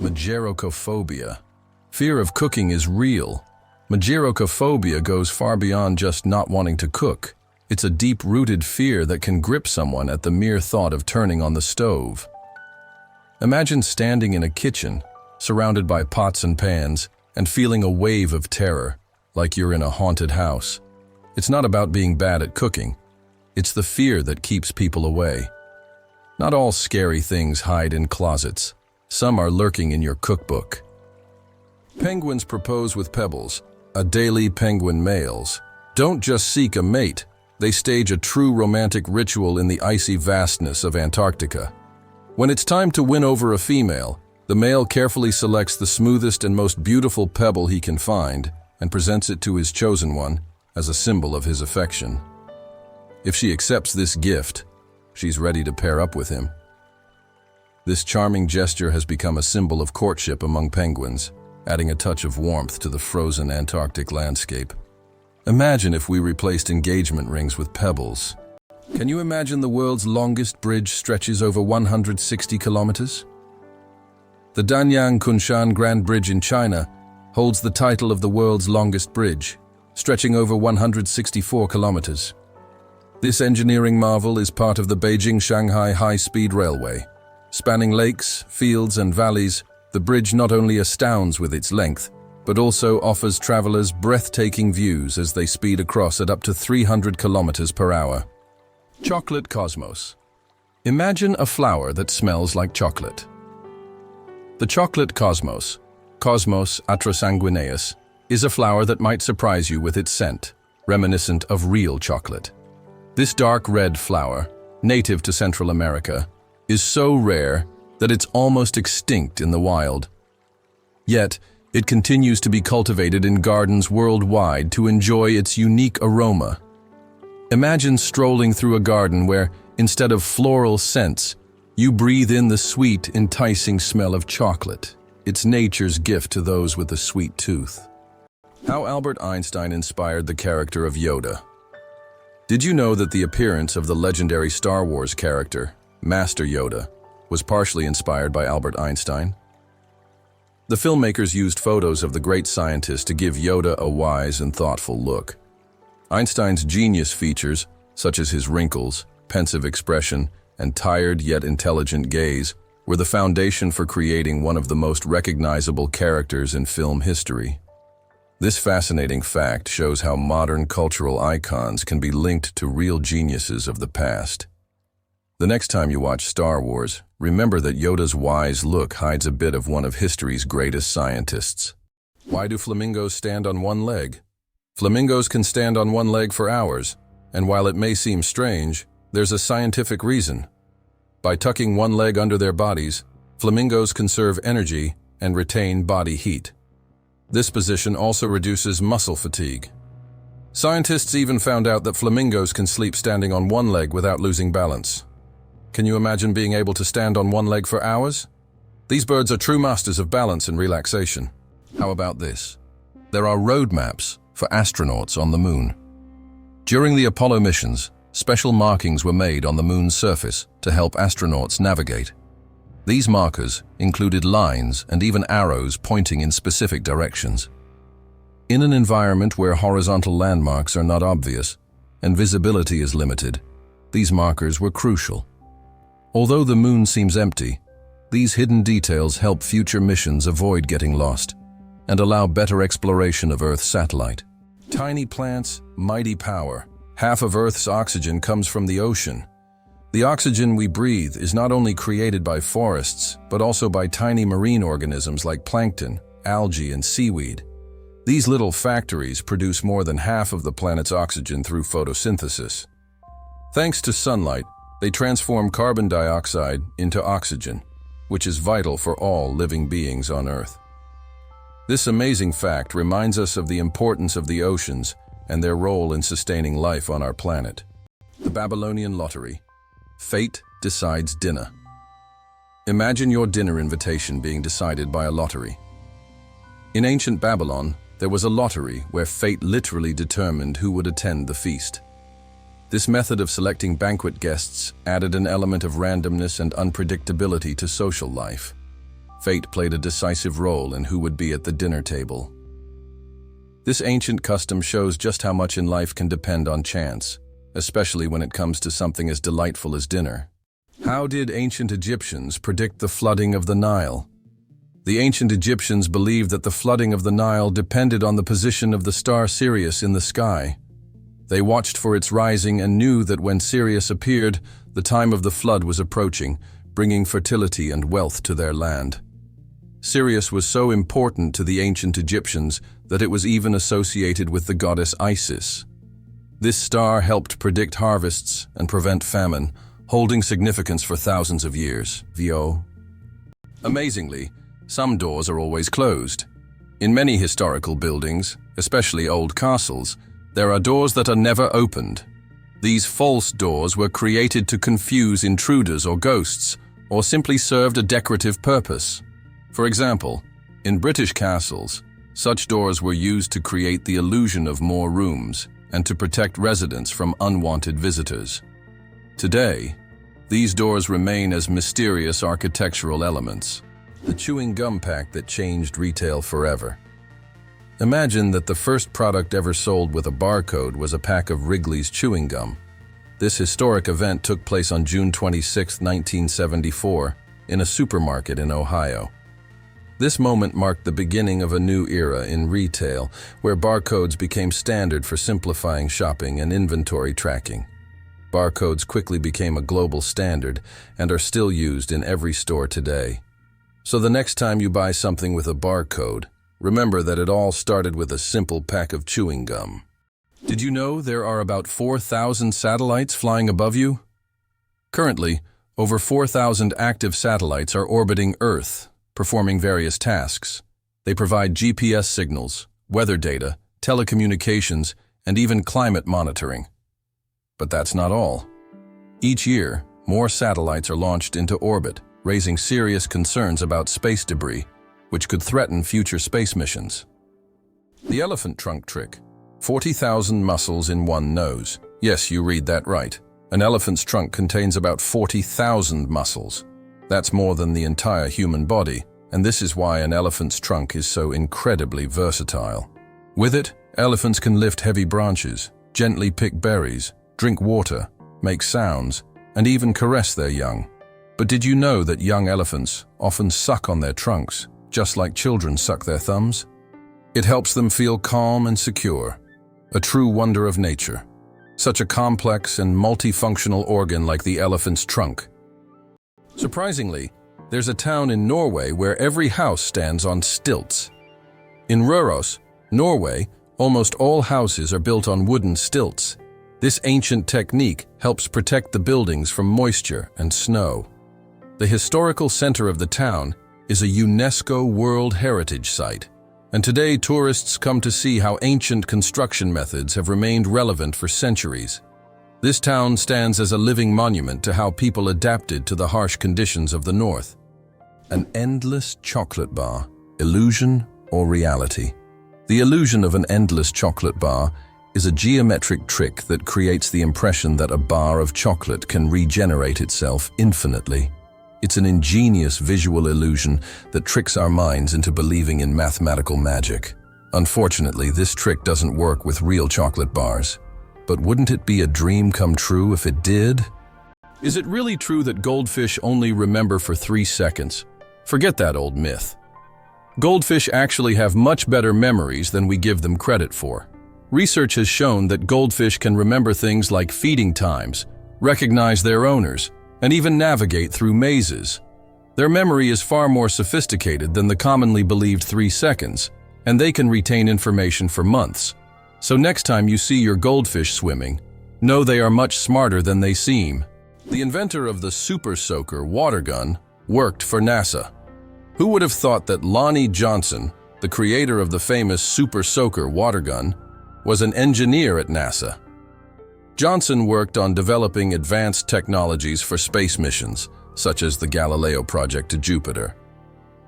Magerocophobia. Fear of cooking is real. Magerocophobia goes far beyond just not wanting to cook. It's a deep-rooted fear that can grip someone at the mere thought of turning on the stove. Imagine standing in a kitchen, surrounded by pots and pans, and feeling a wave of terror, like you're in a haunted house. It's not about being bad at cooking. It's the fear that keeps people away. Not all scary things hide in closets. Some are lurking in your cookbook. Penguins propose with pebbles. Adelie penguin males don't just seek a mate, they stage a true romantic ritual in the icy vastness of Antarctica. When it's time to win over a female, the male carefully selects the smoothest and most beautiful pebble he can find and presents it to his chosen one as a symbol of his affection. If she accepts this gift, she's ready to pair up with him. This charming gesture has become a symbol of courtship among penguins, adding a touch of warmth to the frozen Antarctic landscape. Imagine if we replaced engagement rings with pebbles. Can you imagine the world's longest bridge stretches over 160 kilometers? The Danyang Kunshan Grand Bridge in China holds the title of the world's longest bridge, stretching over 164 kilometers. This engineering marvel is part of the Beijing-Shanghai high-speed railway. Spanning lakes, fields, and valleys, the bridge not only astounds with its length, but also offers travelers breathtaking views as they speed across at up to 300 kilometers per hour. Chocolate cosmos. Imagine a flower that smells like chocolate. The chocolate cosmos, Cosmos atrosanguineus, is a flower that might surprise you with its scent, reminiscent of real chocolate. This dark red flower, native to Central America, is so rare that it's almost extinct in the wild. Yet, it continues to be cultivated in gardens worldwide to enjoy its unique aroma. Imagine strolling through a garden where, instead of floral scents, you breathe in the sweet, enticing smell of chocolate. It's nature's gift to those with a sweet tooth. How Albert Einstein inspired the character of Yoda. Did you know that the appearance of the legendary Star Wars character, Master Yoda, was partially inspired by Albert Einstein? The filmmakers used photos of the great scientist to give Yoda a wise and thoughtful look. Einstein's genius features, such as his wrinkles, pensive expression, and tired yet intelligent gaze, were the foundation for creating one of the most recognizable characters in film history. This fascinating fact shows how modern cultural icons can be linked to real geniuses of the past. The next time you watch Star Wars, remember that Yoda's wise look hides a bit of one of history's greatest scientists. Why do flamingos stand on one leg? Flamingos can stand on one leg for hours, and while it may seem strange, there's a scientific reason. By tucking one leg under their bodies, flamingos conserve energy and retain body heat. This position also reduces muscle fatigue. Scientists even found out that flamingos can sleep standing on one leg without losing balance. Can you imagine being able to stand on one leg for hours? These birds are true masters of balance and relaxation. How about this? There are road maps for astronauts on the moon. During the Apollo missions, special markings were made on the moon's surface to help astronauts navigate. These markers included lines and even arrows pointing in specific directions. In an environment where horizontal landmarks are not obvious and visibility is limited, these markers were crucial. Although the moon seems empty, these hidden details help future missions avoid getting lost and allow better exploration of Earth's satellite. Tiny plants, mighty power. Half of Earth's oxygen comes from the ocean. The oxygen we breathe is not only created by forests, but also by tiny marine organisms like plankton, algae, and seaweed. These little factories produce more than half of the planet's oxygen through photosynthesis. Thanks to sunlight, they transform carbon dioxide into oxygen, which is vital for all living beings on Earth. This amazing fact reminds us of the importance of the oceans and their role in sustaining life on our planet. The Babylonian lottery. Fate decides dinner. Imagine your dinner invitation being decided by a lottery. In ancient Babylon, there was a lottery where fate literally determined who would attend the feast. This method of selecting banquet guests added an element of randomness and unpredictability to social life. Fate played a decisive role in who would be at the dinner table. This ancient custom shows just how much in life can depend on chance, especially when it comes to something as delightful as dinner. How did ancient Egyptians predict the flooding of the Nile? The ancient Egyptians believed that the flooding of the Nile depended on the position of the star Sirius in the sky. They watched for its rising and knew that when Sirius appeared, the time of the flood was approaching, bringing fertility and wealth to their land. Sirius was so important to the ancient Egyptians that it was even associated with the goddess Isis. This star helped predict harvests and prevent famine, holding significance for thousands of years. VO. Amazingly, some doors are always closed. In many historical buildings, especially old castles, there are doors that are never opened. These false doors were created to confuse intruders or ghosts, or simply served a decorative purpose. For example, in British castles, such doors were used to create the illusion of more rooms and to protect residents from unwanted visitors. Today, these doors remain as mysterious architectural elements. The chewing gum pack that changed retail forever. Imagine that the first product ever sold with a barcode was a pack of Wrigley's chewing gum. This historic event took place on June 26, 1974, in a supermarket in Ohio. This moment marked the beginning of a new era in retail, where barcodes became standard for simplifying shopping and inventory tracking. Barcodes quickly became a global standard and are still used in every store today. So the next time you buy something with a barcode, remember that it all started with a simple pack of chewing gum. Did you know there are about 4,000 satellites flying above you? Currently, over 4,000 active satellites are orbiting Earth, performing various tasks. They provide GPS signals, weather data, telecommunications, and even climate monitoring. But that's not all. Each year, more satellites are launched into orbit, raising serious concerns about space debris, which could threaten future space missions. The elephant trunk trick. 40,000 muscles in one nose. Yes, you read that right. An elephant's trunk contains about 40,000 muscles. That's more than the entire human body, and this is why an elephant's trunk is so incredibly versatile. With it, elephants can lift heavy branches, gently pick berries, drink water, make sounds, and even caress their young. But did you know that young elephants often suck on their trunks, just like children suck their thumbs? It helps them feel calm and secure, a true wonder of nature. Such a complex and multifunctional organ like the elephant's trunk. Surprisingly, there's a town in Norway where every house stands on stilts. In Røros, Norway, almost all houses are built on wooden stilts. This ancient technique helps protect the buildings from moisture and snow. The historical center of the town is a UNESCO World Heritage Site, and today tourists come to see how ancient construction methods have remained relevant for centuries. This town stands as a living monument to how people adapted to the harsh conditions of the north. An endless chocolate bar, illusion or reality? The illusion of an endless chocolate bar is a geometric trick that creates the impression that a bar of chocolate can regenerate itself infinitely. It's an ingenious visual illusion that tricks our minds into believing in mathematical magic. Unfortunately, this trick doesn't work with real chocolate bars. But wouldn't it be a dream come true if it did? Is it really true that goldfish only remember for 3 seconds? Forget that old myth. Goldfish actually have much better memories than we give them credit for. Research has shown that goldfish can remember things like feeding times, recognize their owners, and even navigate through mazes. Their memory is far more sophisticated than the commonly believed 3 seconds, and they can retain information for months. So next time you see your goldfish swimming, know they are much smarter than they seem. The inventor of the Super Soaker water gun worked for NASA. Who would have thought that Lonnie Johnson, the creator of the famous Super Soaker water gun, was an engineer at NASA? Johnson worked on developing advanced technologies for space missions, such as the Galileo project to Jupiter.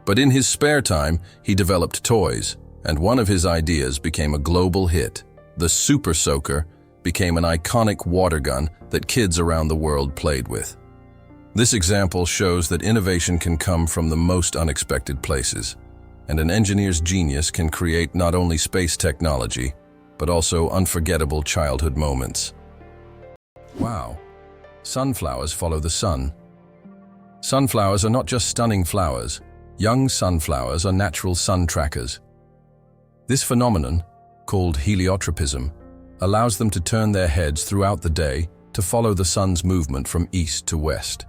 But in his spare time, he developed toys, and one of his ideas became a global hit. The Super Soaker became an iconic water gun that kids around the world played with. This example shows that innovation can come from the most unexpected places, and an engineer's genius can create not only space technology, but also unforgettable childhood moments. Wow! Sunflowers follow the sun. Sunflowers are not just stunning flowers. Young sunflowers are natural sun trackers. This phenomenon, called heliotropism, allows them to turn their heads throughout the day to follow the sun's movement from east to west.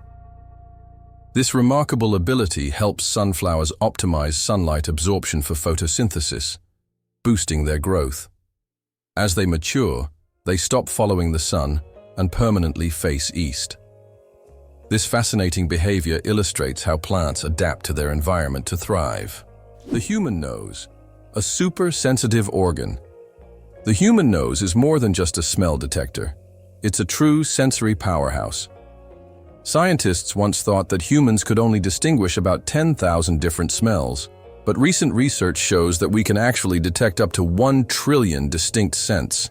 This remarkable ability helps sunflowers optimize sunlight absorption for photosynthesis, boosting their growth. As they mature, they stop following the sun and permanently face east. This fascinating behavior illustrates how plants adapt to their environment to thrive. The human nose, a super sensitive organ. The human nose is more than just a smell detector. It's a true sensory powerhouse. Scientists once thought that humans could only distinguish about 10,000 different smells, but recent research shows that we can actually detect up to 1 trillion distinct scents.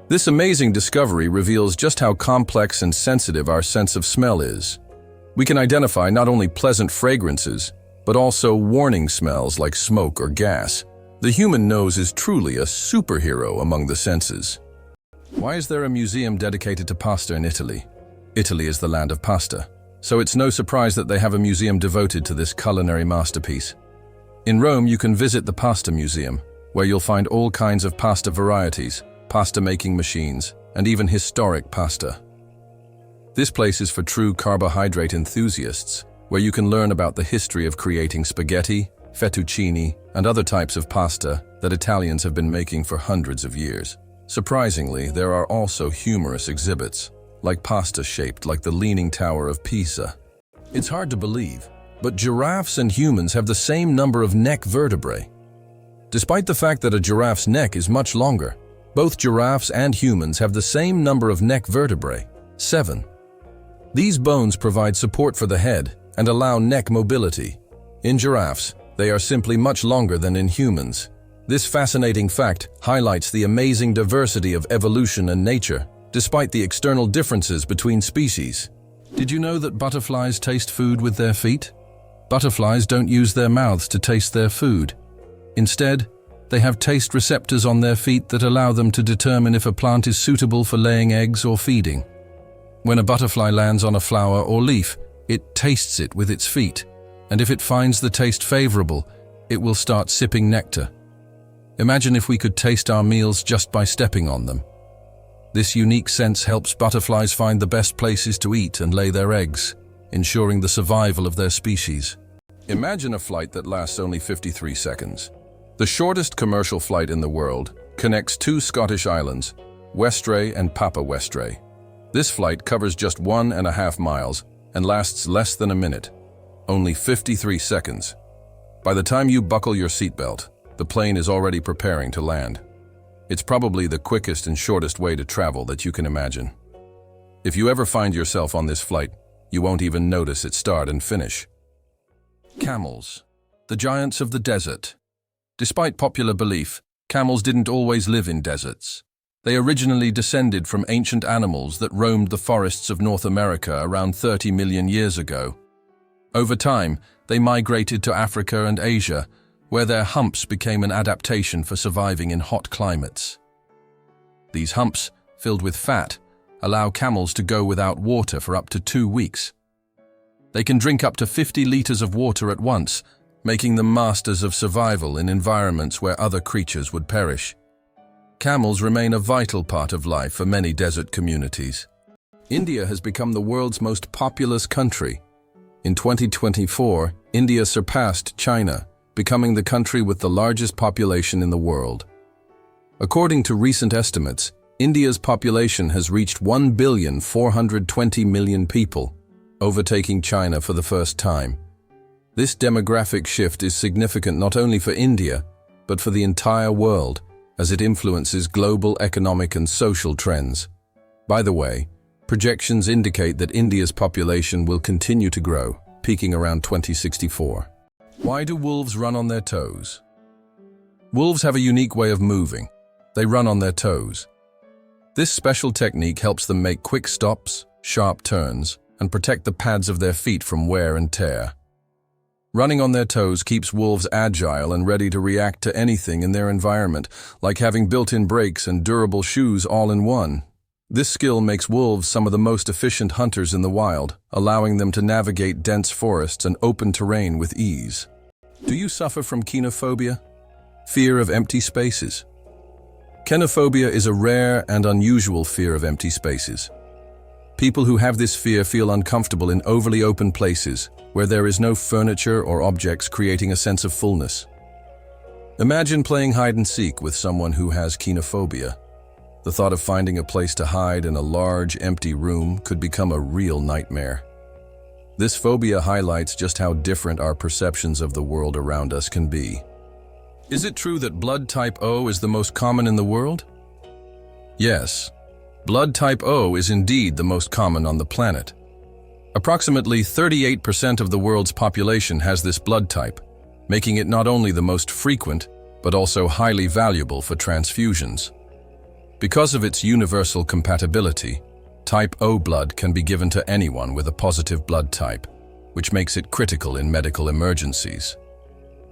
This amazing discovery reveals just how complex and sensitive our sense of smell is. We can identify not only pleasant fragrances, but also warning smells like smoke or gas. The human nose is truly a superhero among the senses. Why is there a museum dedicated to pasta in Italy? Italy is the land of pasta, so it's no surprise that they have a museum devoted to this culinary masterpiece. In Rome, you can visit the Pasta Museum, where you'll find all kinds of pasta varieties, pasta-making machines, and even historic pasta. This place is for true carbohydrate enthusiasts, where you can learn about the history of creating spaghetti, fettuccine, and other types of pasta that Italians have been making for hundreds of years. Surprisingly, there are also humorous exhibits, like pasta shaped like the Leaning Tower of Pisa. It's hard to believe, but giraffes and humans have the same number of neck vertebrae. Despite the fact that a giraffe's neck is much longer, both giraffes and humans have the same number of neck vertebrae, 7. These bones provide support for the head and allow neck mobility. In giraffes, they are simply much longer than in humans. This fascinating fact highlights the amazing diversity of evolution and nature, despite the external differences between species. Did you know that butterflies taste food with their feet? Butterflies don't use their mouths to taste their food. Instead, they have taste receptors on their feet that allow them to determine if a plant is suitable for laying eggs or feeding. When a butterfly lands on a flower or leaf, it tastes it with its feet, and if it finds the taste favorable, it will start sipping nectar. Imagine if we could taste our meals just by stepping on them. This unique sense helps butterflies find the best places to eat and lay their eggs, ensuring the survival of their species. Imagine a flight that lasts only 53 seconds. The shortest commercial flight in the world connects 2 Scottish islands, Westray and Papa Westray. This flight covers just 1.5 miles and lasts less than a minute, only 53 seconds. By the time you buckle your seatbelt, the plane is already preparing to land. It's probably the quickest and shortest way to travel that you can imagine. If you ever find yourself on this flight, you won't even notice it start and finish. Camels, the giants of the desert. Despite popular belief, camels didn't always live in deserts. They originally descended from ancient animals that roamed the forests of North America around 30 million years ago. Over time, they migrated to Africa and Asia, where their humps became an adaptation for surviving in hot climates. These humps, filled with fat, allow camels to go without water for up to 2 weeks. They can drink up to 50 liters of water at once, making them masters of survival in environments where other creatures would perish. Camels remain a vital part of life for many desert communities. India has become the world's most populous country. In 2024, India surpassed China, becoming the country with the largest population in the world. According to recent estimates, India's population has reached 1,420,000,000 people, overtaking China for the first time. This demographic shift is significant not only for India, but for the entire world, as it influences global economic and social trends. By the way, projections indicate that India's population will continue to grow, peaking around 2064. Why do wolves run on their toes? Wolves have a unique way of moving. They run on their toes. This special technique helps them make quick stops, sharp turns, and protect the pads of their feet from wear and tear. Running on their toes keeps wolves agile and ready to react to anything in their environment, like having built-in brakes and durable shoes all in one. This skill makes wolves some of the most efficient hunters in the wild, allowing them to navigate dense forests and open terrain with ease. Do you suffer from kenophobia? Fear of empty spaces. Kenophobia is a rare and unusual fear of empty spaces. People who have this fear feel uncomfortable in overly open places, where there is no furniture or objects creating a sense of fullness. Imagine playing hide-and-seek with someone who has kenophobia. The thought of finding a place to hide in a large, empty room could become a real nightmare. This phobia highlights just how different our perceptions of the world around us can be. Is it true that blood type O is the most common in the world? Yes, blood type O is indeed the most common on the planet. Approximately 38% of the world's population has this blood type, making it not only the most frequent, but also highly valuable for transfusions. Because of its universal compatibility, type O blood can be given to anyone with a positive blood type, which makes it critical in medical emergencies.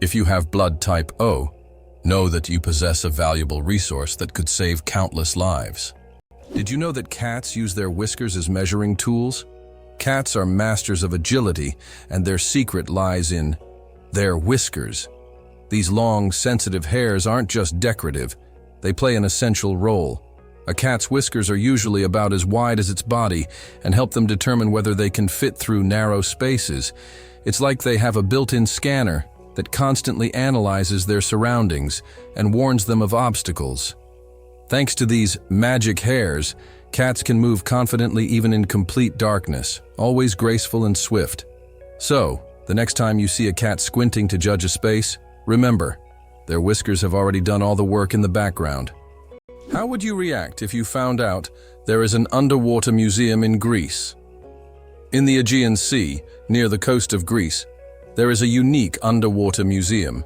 If you have blood type O, know that you possess a valuable resource that could save countless lives. Did you know that cats use their whiskers as measuring tools? Cats are masters of agility, and their secret lies in their whiskers. These long, sensitive hairs aren't just decorative, they play an essential role. A cat's whiskers are usually about as wide as its body and help them determine whether they can fit through narrow spaces. It's like they have a built-in scanner that constantly analyzes their surroundings and warns them of obstacles. Thanks to these magic hairs, cats can move confidently even in complete darkness, always graceful and swift. So, the next time you see a cat squinting to judge a space, remember, their whiskers have already done all the work in the background. How would you react if you found out there is an underwater museum in Greece? In the Aegean Sea, near the coast of Greece, there is a unique underwater museum.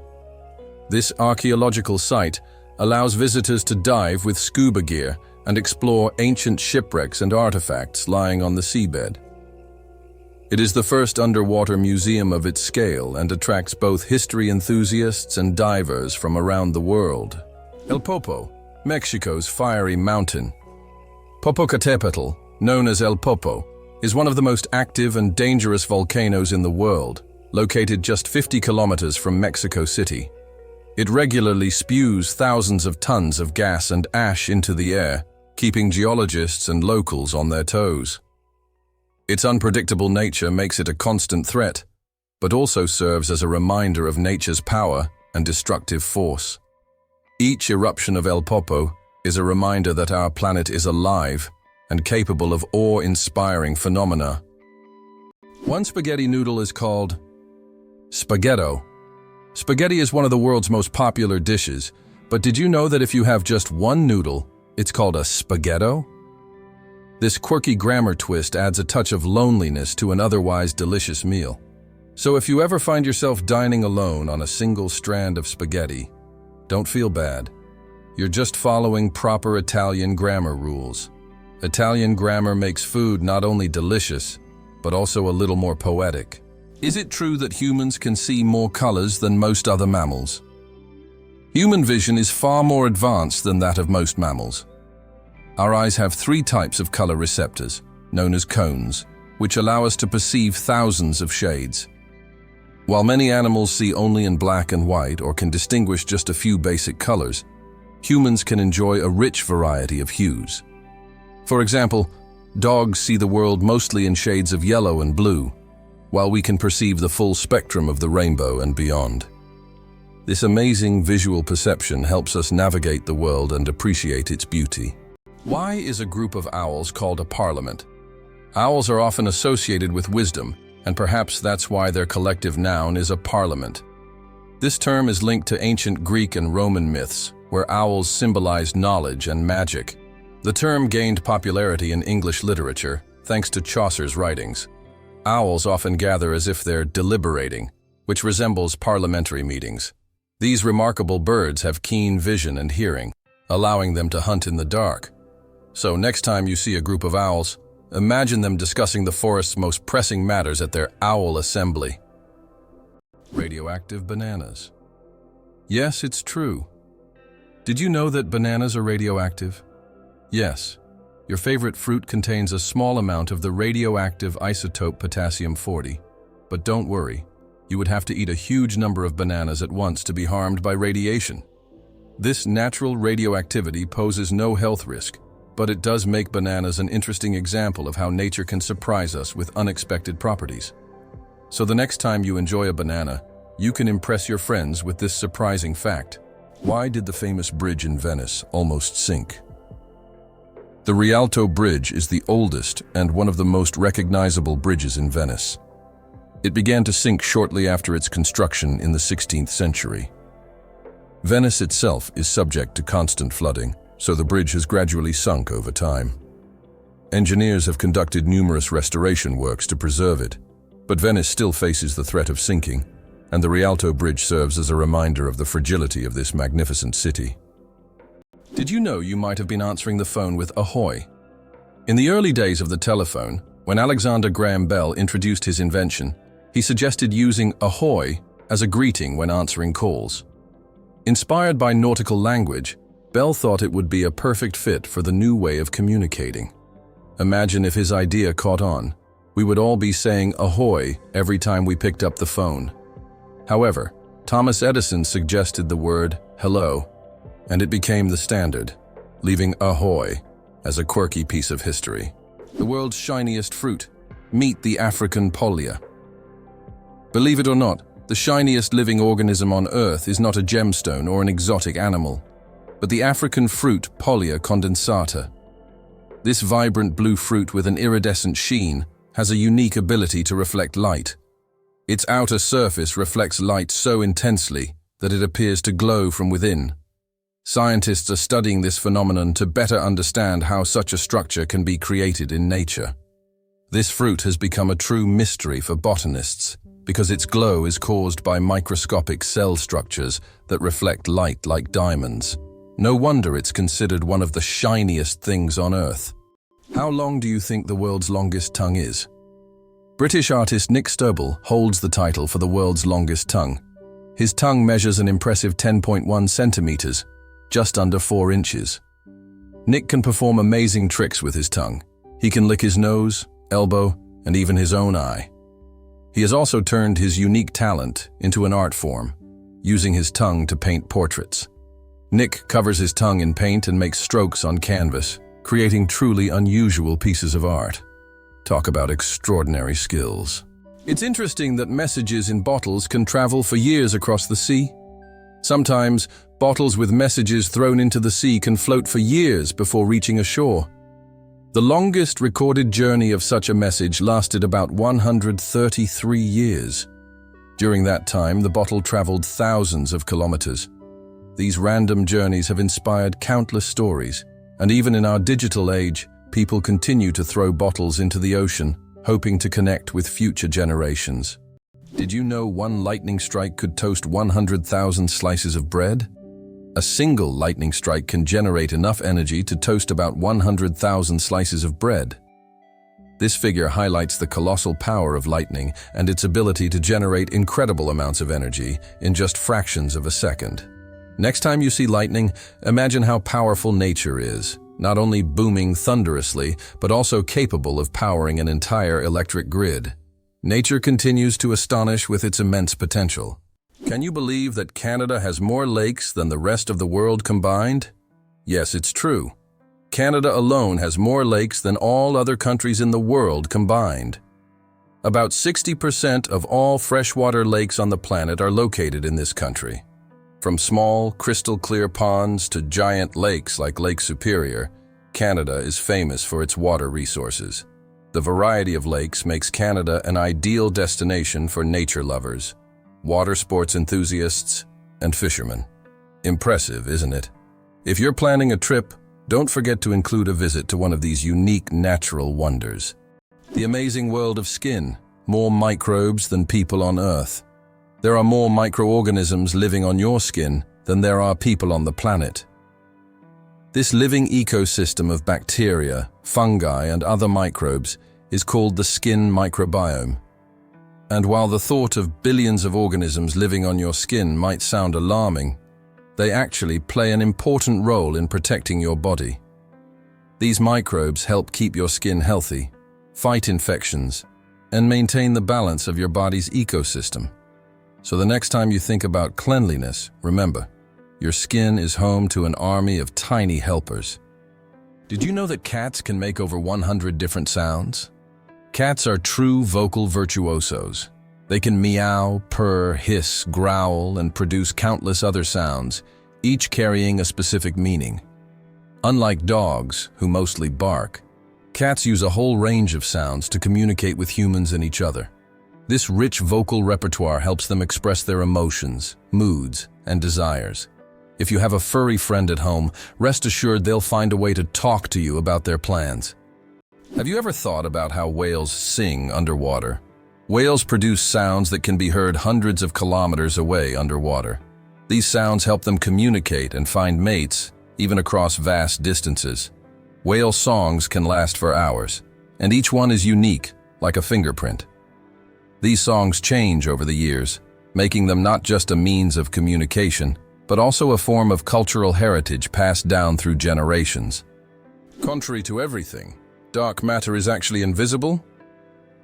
This archaeological site allows visitors to dive with scuba gear and explore ancient shipwrecks and artifacts lying on the seabed. It is the first underwater museum of its scale and attracts both history enthusiasts and divers from around the world. El Popo, Mexico's fiery mountain. Popocatépetl, known as El Popo, is one of the most active and dangerous volcanoes in the world, located just 50 kilometers from Mexico City. It regularly spews thousands of tons of gas and ash into the air, keeping geologists and locals on their toes. Its unpredictable nature makes it a constant threat, but also serves as a reminder of nature's power and destructive force. Each eruption of El Popo is a reminder that our planet is alive and capable of awe-inspiring phenomena. One spaghetti noodle is called spaghetto. Spaghetti is one of the world's most popular dishes, but did you know that if you have just one noodle, it's called a spaghetto? This quirky grammar twist adds a touch of loneliness to an otherwise delicious meal. So if you ever find yourself dining alone on a single strand of spaghetti, don't feel bad. You're just following proper Italian grammar rules. Italian grammar makes food not only delicious, but also a little more poetic. Is it true that humans can see more colors than most other mammals? Human vision is far more advanced than that of most mammals. Our eyes have 3 types of color receptors, known as cones, which allow us to perceive thousands of shades. While many animals see only in black and white or can distinguish just a few basic colors, humans can enjoy a rich variety of hues. For example, dogs see the world mostly in shades of yellow and blue, while we can perceive the full spectrum of the rainbow and beyond. This amazing visual perception helps us navigate the world and appreciate its beauty. Why is a group of owls called a parliament? Owls are often associated with wisdom, and perhaps that's why their collective noun is a parliament. This term is linked to ancient Greek and Roman myths, where owls symbolized knowledge and magic. The term gained popularity in English literature, thanks to Chaucer's writings. Owls often gather as if they're deliberating, which resembles parliamentary meetings. These remarkable birds have keen vision and hearing, allowing them to hunt in the dark. So next time you see a group of owls, Imagine them discussing the forest's most pressing matters at their owl assembly. Radioactive bananas. Yes, it's true. Did you know that bananas are radioactive? Yes. Your favorite fruit contains a small amount of the radioactive isotope potassium-40. But don't worry, you would have to eat a huge number of bananas at once to be harmed by radiation. This natural radioactivity poses no health risk, but it does make bananas an interesting example of how nature can surprise us with unexpected properties. So the next time you enjoy a banana, you can impress your friends with this surprising fact. Why did the famous bridge in Venice almost sink? The Rialto Bridge is the oldest and one of the most recognizable bridges in Venice. It began to sink shortly after its construction in the 16th century. Venice itself is subject to constant flooding, so the bridge has gradually sunk over time. Engineers have conducted numerous restoration works to preserve it, but Venice still faces the threat of sinking, and the Rialto Bridge serves as a reminder of the fragility of this magnificent city. Did you know you might have been answering the phone with ahoy? In the early days of the telephone, when Alexander Graham Bell introduced his invention, he suggested using ahoy as a greeting when answering calls. Inspired by nautical language, Bell thought it would be a perfect fit for the new way of communicating. Imagine if his idea caught on. We would all be saying ahoy every time we picked up the phone. However, Thomas Edison suggested the word hello, and it became the standard, leaving ahoy as a quirky piece of history. The world's shiniest fruit. Meet the African pollia. Believe it or not, the shiniest living organism on Earth is not a gemstone or an exotic animal, but the African fruit Pollia condensata. This vibrant blue fruit with an iridescent sheen has a unique ability to reflect light. Its outer surface reflects light so intensely that it appears to glow from within. Scientists are studying this phenomenon to better understand how such a structure can be created in nature. This fruit has become a true mystery for botanists because its glow is caused by microscopic cell structures that reflect light like diamonds. No wonder it's considered one of the shiniest things on Earth. How long do you think the world's longest tongue is? British artist Nick Sturble holds the title for the world's longest tongue. His tongue measures an impressive 10.1 centimeters, just under 4 inches. Nick can perform amazing tricks with his tongue. He can lick his nose, elbow, and even his own eye. He has also turned his unique talent into an art form, using his tongue to paint portraits. Nick covers his tongue in paint and makes strokes on canvas, creating truly unusual pieces of art. Talk about extraordinary skills. It's interesting that messages in bottles can travel for years across the sea. Sometimes, bottles with messages thrown into the sea can float for years before reaching a shore. The longest recorded journey of such a message lasted about 133 years. During that time, the bottle traveled thousands of kilometers. These random journeys have inspired countless stories, and even in our digital age, people continue to throw bottles into the ocean, hoping to connect with future generations. Did you know one lightning strike could toast 100,000 slices of bread? A single lightning strike can generate enough energy to toast about 100,000 slices of bread. This figure highlights the colossal power of lightning and its ability to generate incredible amounts of energy in just fractions of a second. Next time you see lightning, imagine how powerful nature is, not only booming thunderously, but also capable of powering an entire electric grid. Nature continues to astonish with its immense potential. Can you believe that Canada has more lakes than the rest of the world combined? Yes, it's true. Canada alone has more lakes than all other countries in the world combined. About 60% of all freshwater lakes on the planet are located in this country. From small, crystal-clear ponds to giant lakes like Lake Superior, Canada is famous for its water resources. The variety of lakes makes Canada an ideal destination for nature lovers, water sports enthusiasts, and fishermen. Impressive, isn't it? If you're planning a trip, don't forget to include a visit to one of these unique natural wonders. The amazing world of skin, more microbes than people on Earth. There are more microorganisms living on your skin than there are people on the planet. This living ecosystem of bacteria, fungi, and other microbes is called the skin microbiome. And while the thought of billions of organisms living on your skin might sound alarming, they actually play an important role in protecting your body. These microbes help keep your skin healthy, fight infections, and maintain the balance of your body's ecosystem. So the next time you think about cleanliness, remember, your skin is home to an army of tiny helpers. Did you know that cats can make over 100 different sounds? Cats are true vocal virtuosos. They can meow, purr, hiss, growl, and produce countless other sounds, each carrying a specific meaning. Unlike dogs, who mostly bark, cats use a whole range of sounds to communicate with humans and each other. This rich vocal repertoire helps them express their emotions, moods, and desires. If you have a furry friend at home, rest assured they'll find a way to talk to you about their plans. Have you ever thought about how whales sing underwater? Whales produce sounds that can be heard hundreds of kilometers away underwater. These sounds help them communicate and find mates, even across vast distances. Whale songs can last for hours, and each one is unique, like a fingerprint. These songs change over the years, making them not just a means of communication, but also a form of cultural heritage passed down through generations. Contrary to everything, dark matter is actually invisible.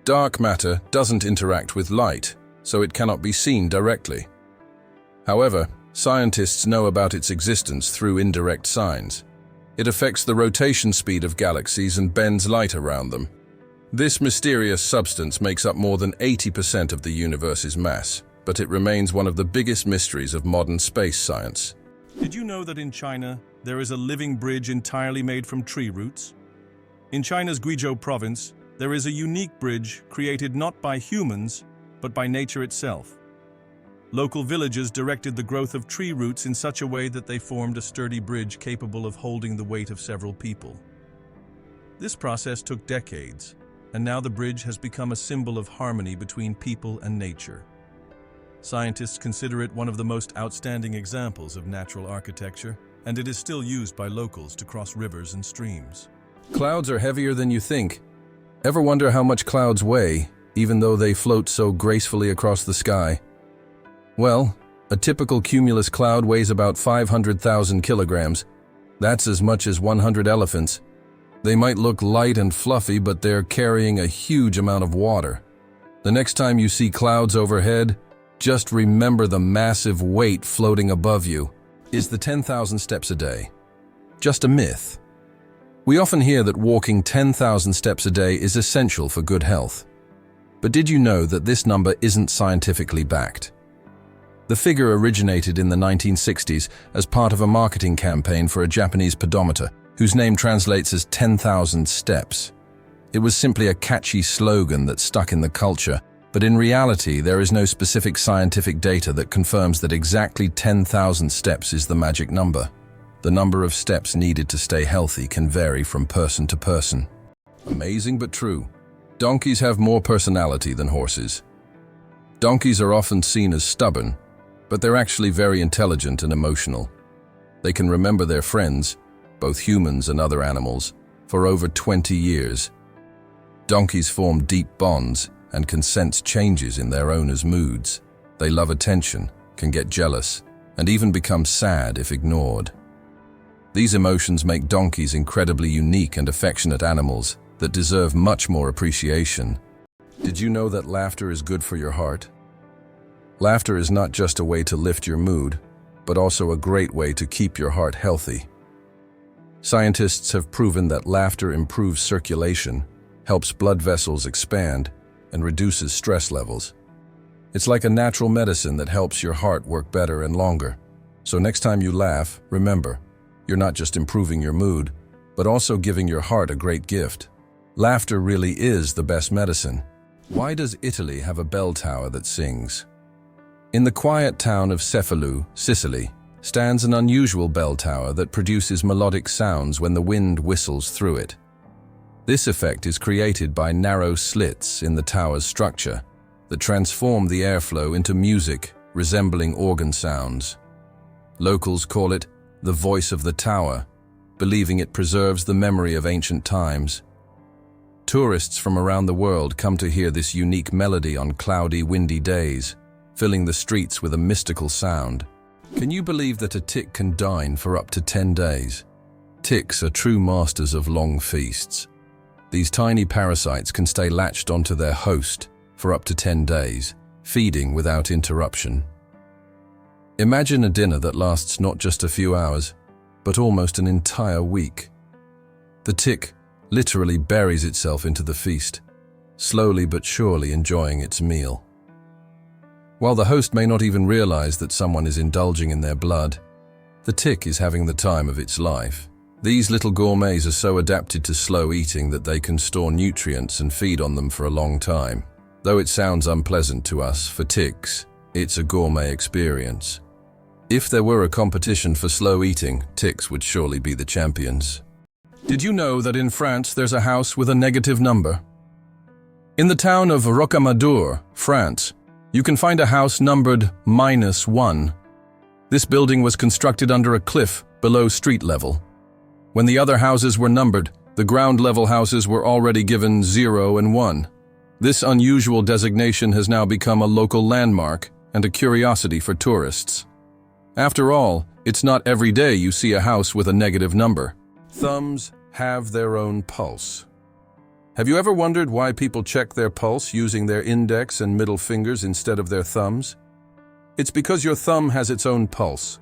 Dark matter doesn't interact with light, so it cannot be seen directly. However, scientists know about its existence through indirect signs. It affects the rotation speed of galaxies and bends light around them. This mysterious substance makes up more than 80% of the universe's mass, but it remains one of the biggest mysteries of modern space science. Did you know that in China, there is a living bridge entirely made from tree roots? In China's Guizhou province, there is a unique bridge created not by humans, but by nature itself. Local villagers directed the growth of tree roots in such a way that they formed a sturdy bridge capable of holding the weight of several people. This process took decades, and now the bridge has become a symbol of harmony between people and nature. Scientists consider it one of the most outstanding examples of natural architecture, and it is still used by locals to cross rivers and streams. Clouds are heavier than you think. Ever wonder how much clouds weigh, even though they float so gracefully across the sky? Well, a typical cumulus cloud weighs about 500,000 kilograms. That's as much as 100 elephants. They might look light and fluffy, but they're carrying a huge amount of water. The next time you see clouds overhead, just remember the massive weight floating above you. Is the 10,000 steps a day just a myth? We often hear that walking 10,000 steps a day is essential for good health. But did you know that this number isn't scientifically backed? The figure originated in the 1960s as part of a marketing campaign for a Japanese pedometer, whose name translates as 10,000 steps. It was simply a catchy slogan that stuck in the culture, but in reality there is no specific scientific data that confirms that exactly 10,000 steps is the magic number. The number of steps needed to stay healthy can vary from person to person. Amazing but true. Donkeys have more personality than horses. Donkeys are often seen as stubborn, but they're actually very intelligent and emotional. They can remember their friends, both humans and other animals, for over 20 years. Donkeys form deep bonds and can sense changes in their owners' moods. They love attention, can get jealous, and even become sad if ignored. These emotions make donkeys incredibly unique and affectionate animals that deserve much more appreciation. Did you know that laughter is good for your heart? Laughter is not just a way to lift your mood, but also a great way to keep your heart healthy. Scientists have proven that laughter improves circulation, helps blood vessels expand, and reduces stress levels. It's like a natural medicine that helps your heart work better and longer. So next time you laugh, remember, you're not just improving your mood, but also giving your heart a great gift. Laughter really is the best medicine. Why does Italy have a bell tower that sings? In the quiet town of Cefalù, Sicily, stands an unusual bell tower that produces melodic sounds when the wind whistles through it. This effect is created by narrow slits in the tower's structure that transform the airflow into music resembling organ sounds. Locals call it the voice of the tower, believing it preserves the memory of ancient times. Tourists from around the world come to hear this unique melody on cloudy, windy days, filling the streets with a mystical sound. Can you believe that a tick can dine for up to 10 days? Ticks are true masters of long feasts. These tiny parasites can stay latched onto their host for up to 10 days, feeding without interruption. Imagine a dinner that lasts not just a few hours, but almost an entire week. The tick literally buries itself into the feast, slowly but surely enjoying its meal. While the host may not even realize that someone is indulging in their blood, the tick is having the time of its life. These little gourmets are so adapted to slow eating that they can store nutrients and feed on them for a long time. Though it sounds unpleasant to us, for ticks, it's a gourmet experience. If there were a competition for slow eating, ticks would surely be the champions. Did you know that in France there's a house with a negative number? In the town of Rocamadour, France, you can find a house numbered -1. This building was constructed under a cliff below street level. When the other houses were numbered, the ground-level houses were already given 0 and 1. This unusual designation has now become a local landmark and a curiosity for tourists. After all, it's not every day you see a house with a negative number. Thumbs have their own pulse. Have you ever wondered why people check their pulse using their index and middle fingers instead of their thumbs? It's because your thumb has its own pulse.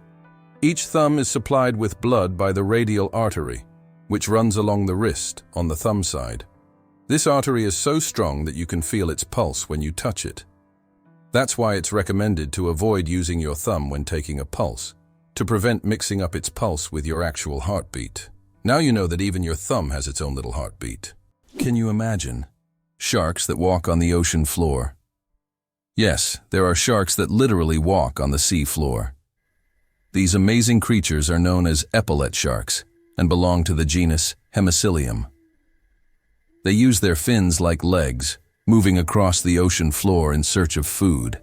Each thumb is supplied with blood by the radial artery, which runs along the wrist on the thumb side. This artery is so strong that you can feel its pulse when you touch it. That's why it's recommended to avoid using your thumb when taking a pulse, to prevent mixing up its pulse with your actual heartbeat. Now you know that even your thumb has its own little heartbeat. Can you imagine? Sharks that walk on the ocean floor. Yes, there are sharks that literally walk on the sea floor. These amazing creatures are known as epaulette sharks and belong to the genus Hemicillium. They use their fins like legs, moving across the ocean floor in search of food.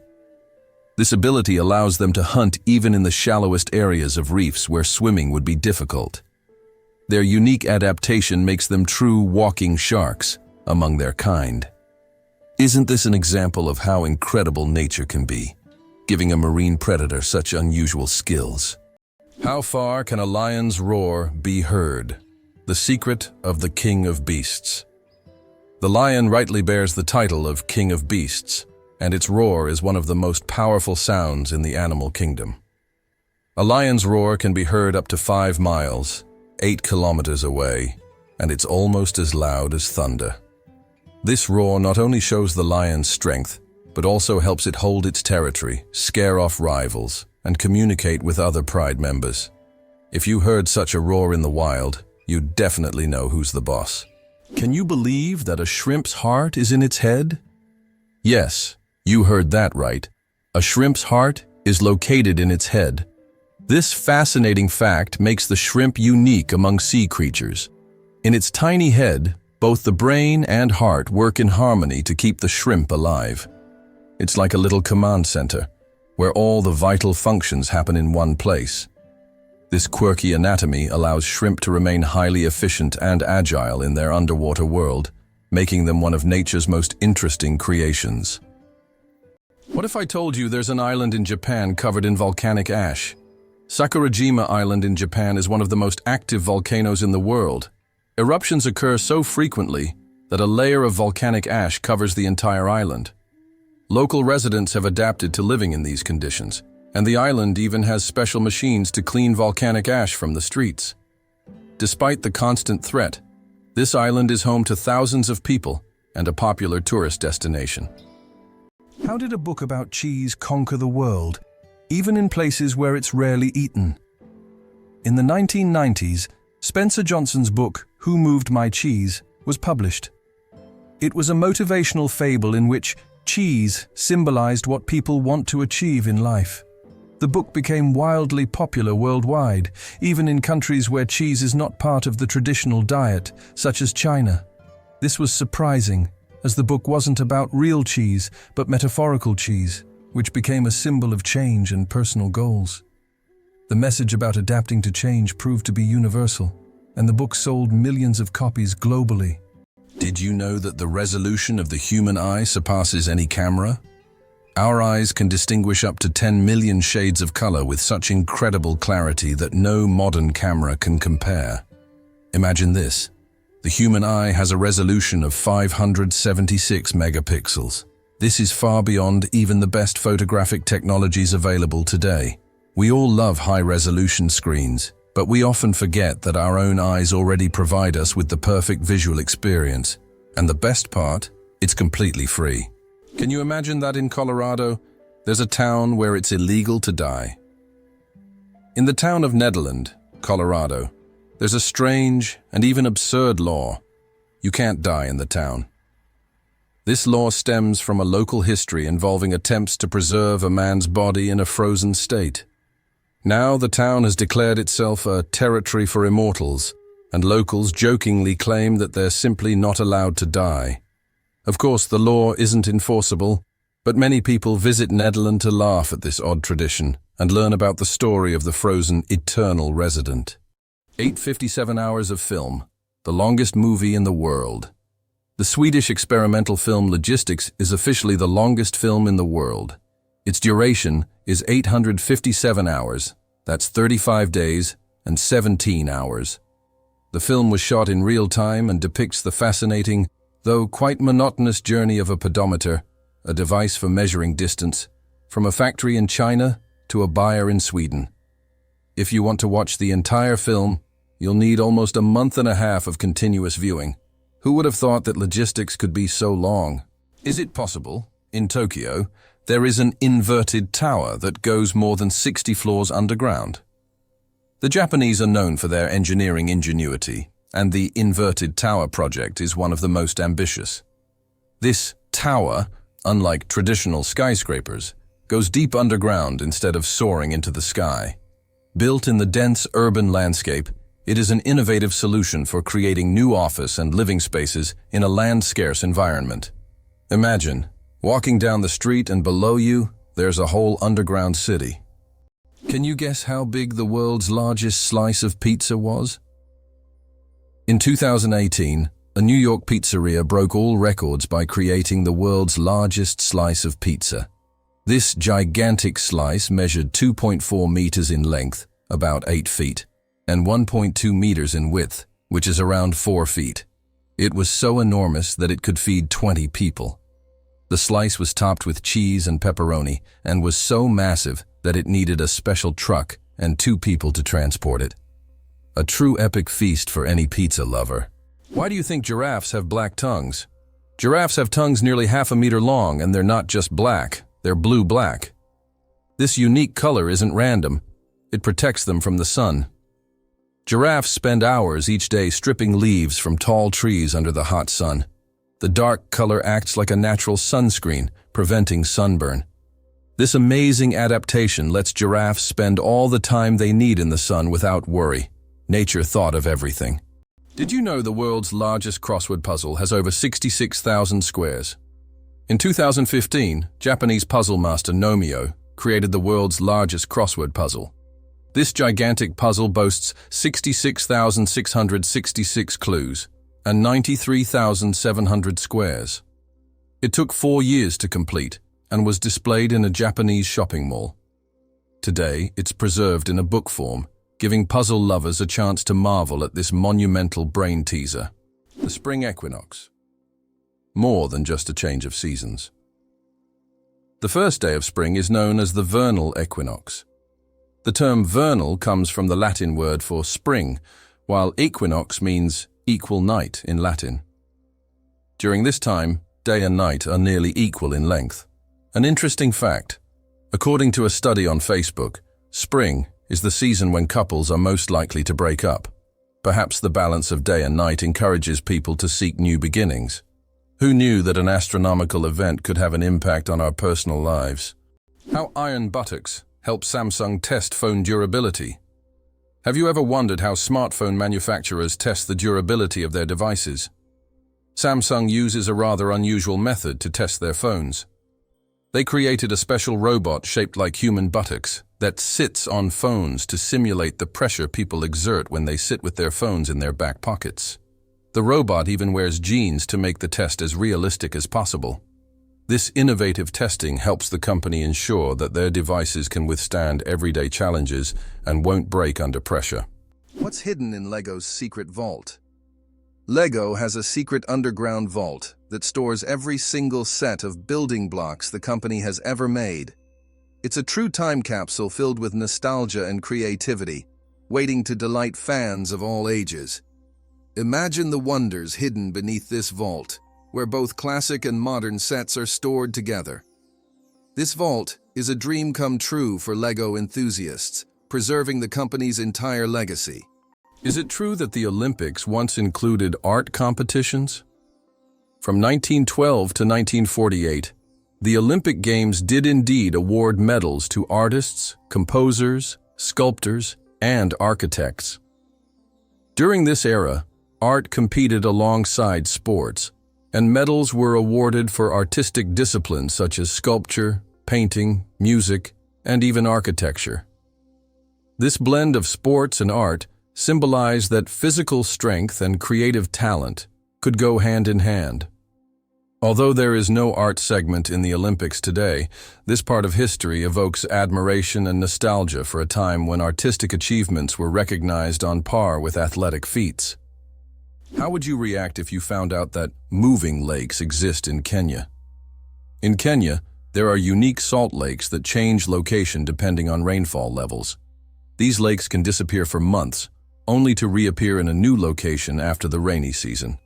This ability allows them to hunt even in the shallowest areas of reefs where swimming would be difficult. Their unique adaptation makes them true walking sharks among their kind. Isn't this an example of how incredible nature can be, giving a marine predator such unusual skills? How far can a lion's roar be heard? The secret of the king of beasts. The lion rightly bears the title of king of beasts, and its roar is one of the most powerful sounds in the animal kingdom. A lion's roar can be heard up to 5 miles, 8 kilometers away, and it's almost as loud as thunder. This roar not only shows the lion's strength, but also helps it hold its territory, scare off rivals, and communicate with other pride members. If you heard such a roar in the wild, you'd definitely know who's the boss. Can you believe that a shrimp's heart is in its head? Yes, you heard that right. A shrimp's heart is located in its head. This fascinating fact makes the shrimp unique among sea creatures. In its tiny head, both the brain and heart work in harmony to keep the shrimp alive. It's like a little command center, where all the vital functions happen in one place. This quirky anatomy allows shrimp to remain highly efficient and agile in their underwater world, making them one of nature's most interesting creations. What if I told you there's an island in Japan covered in volcanic ash? Sakurajima Island in Japan is one of the most active volcanoes in the world. Eruptions occur so frequently that a layer of volcanic ash covers the entire island. Local residents have adapted to living in these conditions, and the island even has special machines to clean volcanic ash from the streets. Despite the constant threat, this island is home to thousands of people and a popular tourist destination. How did a book about cheese conquer the world, even in places where it's rarely eaten? In the 1990s, Spencer Johnson's book, Who Moved My Cheese, was published. It was a motivational fable in which cheese symbolized what people want to achieve in life. The book became wildly popular worldwide, even in countries where cheese is not part of the traditional diet, such as China. This was surprising, as the book wasn't about real cheese, but metaphorical cheese, which became a symbol of change and personal goals. The message about adapting to change proved to be universal. and the book sold millions of copies globally. Did you know that the resolution of the human eye surpasses any camera? Our eyes can distinguish up to 10 million shades of color with such incredible clarity that no modern camera can compare. Imagine this. The human eye has a resolution of 576 megapixels. This is far beyond even the best photographic technologies available today. We all love high-resolution screens, but we often forget that our own eyes already provide us with the perfect visual experience. And the best part, it's completely free. Can you imagine that in Colorado, there's a town where it's illegal to die? In the town of Nederland, Colorado, there's a strange and even absurd law. You can't die in the town. This law stems from a local history involving attempts to preserve a man's body in a frozen state. Now the town has declared itself a territory for immortals, and locals jokingly claim that they're simply not allowed to die. Of course, the law isn't enforceable, but many people visit Nederland to laugh at this odd tradition and learn about the story of the frozen eternal resident. 857 hours of film, the longest movie in the world. The Swedish experimental film Logistics is officially the longest film in the world. Its duration is 857 hours, that's 35 days and 17 hours. The film was shot in real time and depicts the fascinating, though quite monotonous journey of a pedometer, a device for measuring distance, from a factory in China to a buyer in Sweden. If you want to watch the entire film, you'll need almost a month and a half of continuous viewing. Who would have thought that logistics could be so long? Is it possible? In Tokyo, there is an inverted tower that goes more than 60 floors underground. The Japanese are known for their engineering ingenuity, and the inverted tower project is one of the most ambitious. This tower, unlike traditional skyscrapers, goes deep underground instead of soaring into the sky. Built in the dense urban landscape, it is an innovative solution for creating new office and living spaces in a land-scarce environment. Imagine walking down the street and below you, there's a whole underground city. Can you guess how big the world's largest slice of pizza was? In 2018, a New York pizzeria broke all records by creating the world's largest slice of pizza. This gigantic slice measured 2.4 meters in length, about 8 feet, and 1.2 meters in width, which is around 4 feet. It was so enormous that it could feed 20 people. The slice was topped with cheese and pepperoni and was so massive that it needed a special truck and 2 people to transport it. A true epic feast for any pizza lover. Why do you think giraffes have black tongues? Giraffes have tongues nearly half a meter long, and they're not just black, they're blue-black. This unique color isn't random. It protects them from the sun. Giraffes spend hours each day stripping leaves from tall trees under the hot sun. The dark color acts like a natural sunscreen, preventing sunburn. This amazing adaptation lets giraffes spend all the time they need in the sun without worry. Nature thought of everything. Did you know the world's largest crossword puzzle has over 66,000 squares? In 2015, Japanese puzzle master Nomio created the world's largest crossword puzzle. This gigantic puzzle boasts 66,666 clues and 93,700 squares. It took 4 years to complete and was displayed in a Japanese shopping mall. Today, it's preserved in a book form, giving puzzle lovers a chance to marvel at this monumental brain teaser. The spring equinox. More than just a change of seasons. The first day of spring is known as the vernal equinox. The term vernal comes from the Latin word for spring, while equinox means equal night in Latin. During this time, day and night are nearly equal in length. An interesting fact: according to a study on Facebook, spring is the season when couples are most likely to break up. Perhaps the balance of day and night encourages people to seek new beginnings. Who knew that an astronomical event could have an impact on our personal lives? How iron buttocks help Samsung test phone durability. Have you ever wondered how smartphone manufacturers test the durability of their devices? Samsung uses a rather unusual method to test their phones. They created a special robot shaped like human buttocks that sits on phones to simulate the pressure people exert when they sit with their phones in their back pockets. The robot even wears jeans to make the test as realistic as possible. This innovative testing helps the company ensure that their devices can withstand everyday challenges and won't break under pressure. What's hidden in Lego's secret vault? Lego has a secret underground vault that stores every single set of building blocks the company has ever made. It's a true time capsule filled with nostalgia and creativity, waiting to delight fans of all ages. Imagine the wonders hidden beneath this vault, where both classic and modern sets are stored together. This vault is a dream come true for Lego enthusiasts, preserving the company's entire legacy. Is it true that the Olympics once included art competitions? From 1912 to 1948, the Olympic Games did indeed award medals to artists, composers, sculptors, and architects. During this era, art competed alongside sports, and medals were awarded for artistic disciplines such as sculpture, painting, music, and even architecture. This blend of sports and art symbolized that physical strength and creative talent could go hand in hand. Although there is no art segment in the Olympics today, this part of history evokes admiration and nostalgia for a time when artistic achievements were recognized on par with athletic feats. How would you react if you found out that moving lakes exist in Kenya? In Kenya, there are unique salt lakes that change location depending on rainfall levels. These lakes can disappear for months, only to reappear in a new location after the rainy season.